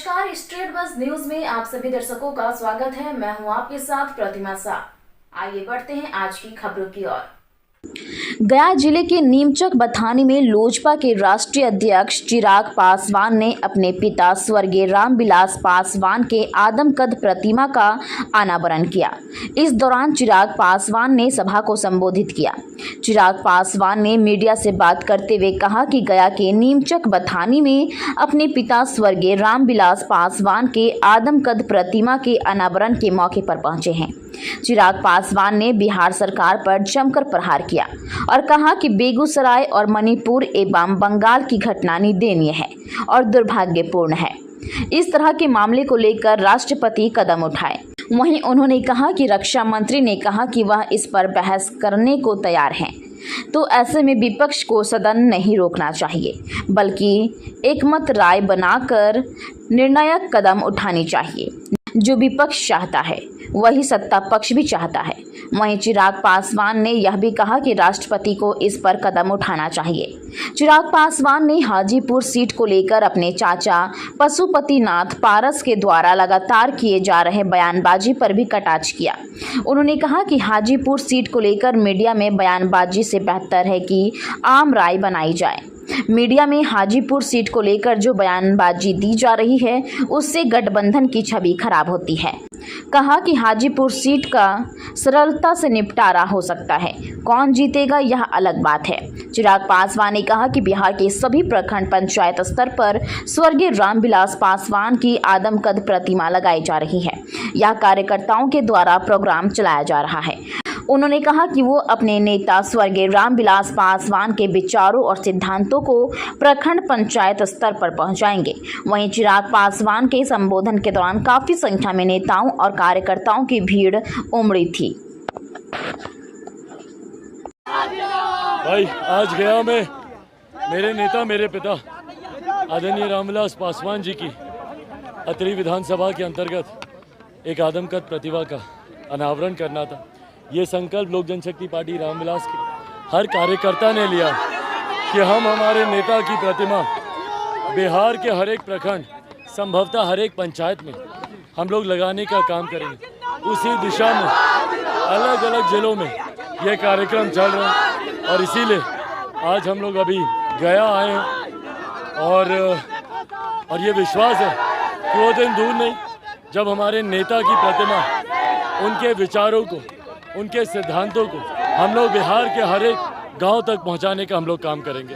नमस्कार, स्ट्रेट बस न्यूज में आप सभी दर्शकों का स्वागत है। मैं हूं आपके साथ प्रतिमा शाह। आइए बढ़ते हैं आज की खबरों की ओर। गया जिले के नीमचक बथानी में लोजपा के राष्ट्रीय अध्यक्ष चिराग पासवान ने अपने पिता स्वर्गीय रामविलास पासवान के आदमकद प्रतिमा का अनावरण किया। इस दौरान चिराग पासवान ने सभा को संबोधित किया। चिराग पासवान ने मीडिया से बात करते हुए कहा कि गया के नीमचक बथानी में अपने पिता स्वर्गीय रामविलास पासवान के आदमकद प्रतिमा के अनावरण के मौके पर पहुंचे हैं। चिराग पासवान ने बिहार सरकार पर जमकर प्रहार किया और कहा कि बेगूसराय और मणिपुर एवं बंगाल की घटना निंदनीय है और दुर्भाग्यपूर्ण है। इस तरह के मामले को लेकर राष्ट्रपति कदम उठाए। वहीं उन्होंने कहा कि रक्षा मंत्री ने कहा कि वह इस पर बहस करने को तैयार हैं, तो ऐसे में विपक्ष को सदन नहीं रोकना चाहिए, बल्कि एकमत राय बनाकर निर्णायक कदम उठानी चाहिए। जो विपक्ष चाहता है वही सत्ता पक्ष भी चाहता है। वहीं चिराग पासवान ने यह भी कहा कि राष्ट्रपति को इस पर कदम उठाना चाहिए। चिराग पासवान ने हाजीपुर सीट को लेकर अपने चाचा पशुपतिनाथ पारस के द्वारा लगातार किए जा रहे बयानबाजी पर भी कटाक्ष किया। उन्होंने कहा कि हाजीपुर सीट को लेकर मीडिया में बयानबाजी से बेहतर है कि आम राय बनाई जाए। मीडिया में हाजीपुर सीट को लेकर जो बयानबाजी दी जा रही है उससे गठबंधन की छवि खराब होती है। कहा कि हाजीपुर सीट का सरलता से निपटारा हो सकता है, कौन जीतेगा यह अलग बात है। चिराग पासवान ने कहा कि बिहार के सभी प्रखंड पंचायत स्तर पर स्वर्गीय रामविलास पासवान की आदमकद प्रतिमा लगाई जा रही है। यह कार्यकर्ताओं के द्वारा प्रोग्राम चलाया जा रहा है। उन्होंने कहा कि वो अपने नेता स्वर्गीय रामविलास पासवान के विचारों और सिद्धांतों को प्रखंड पंचायत स्तर पर पहुंचाएंगे। वहीं चिराग पासवान के संबोधन के दौरान काफी संख्या में नेताओं और कार्यकर्ताओं की भीड़ उमड़ी थी। भाई आज गया में मेरे नेता मेरे पिता आदरणीय रामविलास पासवान जी की अतरी विधानसभा के अंतर्गत एक आदमकद प्रतिमा का अनावरण करना था। ये संकल्प लोक जनशक्ति पार्टी रामविलास के हर कार्यकर्ता ने लिया कि हम हमारे नेता की प्रतिमा बिहार के हर एक प्रखंड, संभवतः हर एक पंचायत में हम लोग लगाने का काम करेंगे। उसी दिशा में अलग अलग जिलों में ये कार्यक्रम चल रहे हैं और इसीलिए आज हम लोग अभी गया आए हैं और ये विश्वास है कि वो दिन दूर नहीं जब हमारे नेता की प्रतिमा, उनके विचारों को, उनके सिद्धांतों को हम लोग बिहार के हर एक गांव तक पहुंचाने का हम लोग काम करेंगे।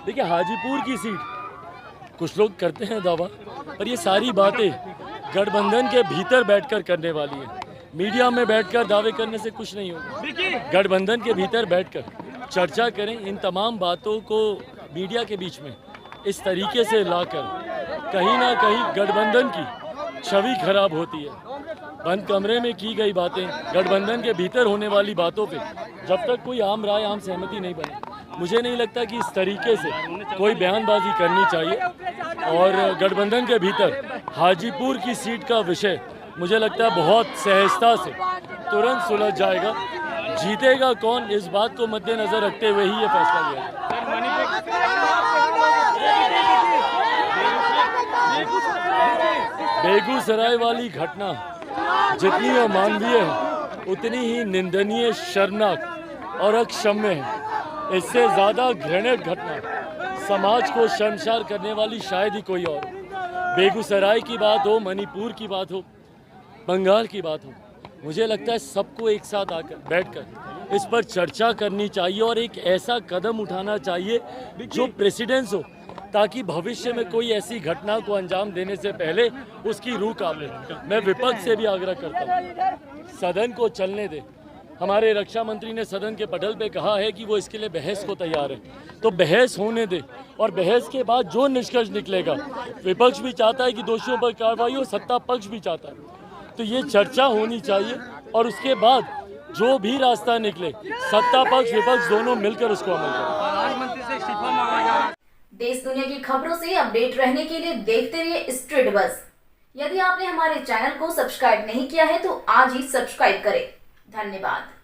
देखिए हाजीपुर की सीट कुछ लोग करते हैं दावा, पर ये सारी बातें गठबंधन के भीतर बैठकर करने वाली है। मीडिया में बैठकर दावे करने से कुछ नहीं होगा। गठबंधन के भीतर बैठकर चर्चा करें। इन तमाम बातों को मीडिया के बीच में इस तरीके से लाकर कहीं ना कहीं गठबंधन की छवि खराब होती है। बंद कमरे में की गई बातें, गठबंधन के भीतर होने वाली बातों पे जब तक कोई आम राय, आम सहमति नहीं बने, मुझे नहीं लगता कि इस तरीके से कोई बयानबाजी करनी चाहिए। और गठबंधन के भीतर हाजीपुर की सीट का विषय मुझे लगता है बहुत सहजता से तुरंत सुलझ जाएगा। जीतेगा कौन, इस बात को मद्देनजर रखते हुए ही ये फैसला लिया जाए। बेगूसराय वाली घटना जितनी अमानवीय है उतनी ही निंदनीय, शर्मनाक और अक्षम्य है। इससे ज़्यादा घृणित घटना समाज को शर्मसार करने वाली शायद ही कोई और। बेगूसराय की बात हो, मणिपुर की बात हो, बंगाल की बात हो, मुझे लगता है सबको एक साथ आकर बैठकर इस पर चर्चा करनी चाहिए और एक ऐसा कदम उठाना चाहिए जो प्रेसिडेंस हो, ताकि भविष्य में कोई ऐसी घटना को अंजाम देने से पहले उसकी रूह कांपे। मैं विपक्ष से भी आग्रह करता हूँ, सदन को चलने दे। हमारे रक्षा मंत्री ने सदन के पटल पे कहा है कि वो इसके लिए बहस को तैयार है, तो बहस होने दे और बहस के बाद जो निष्कर्ष निकलेगा, विपक्ष भी चाहता है कि दोषियों पर कार्रवाई हो, सत्ता पक्ष भी चाहता है, तो ये चर्चा होनी चाहिए और उसके बाद जो भी रास्ता निकले, सत्ता पक्ष विपक्ष दोनों मिलकर उसको अमल करें। प्रधानमंत्री से इस्तीफा मांगा गया। देश दुनिया की खबरों से अपडेट रहने के लिए देखते रहिए स्ट्रेट बस। यदि आपने हमारे चैनल को सब्सक्राइब नहीं किया है तो आज ही सब्सक्राइब करें। धन्यवाद।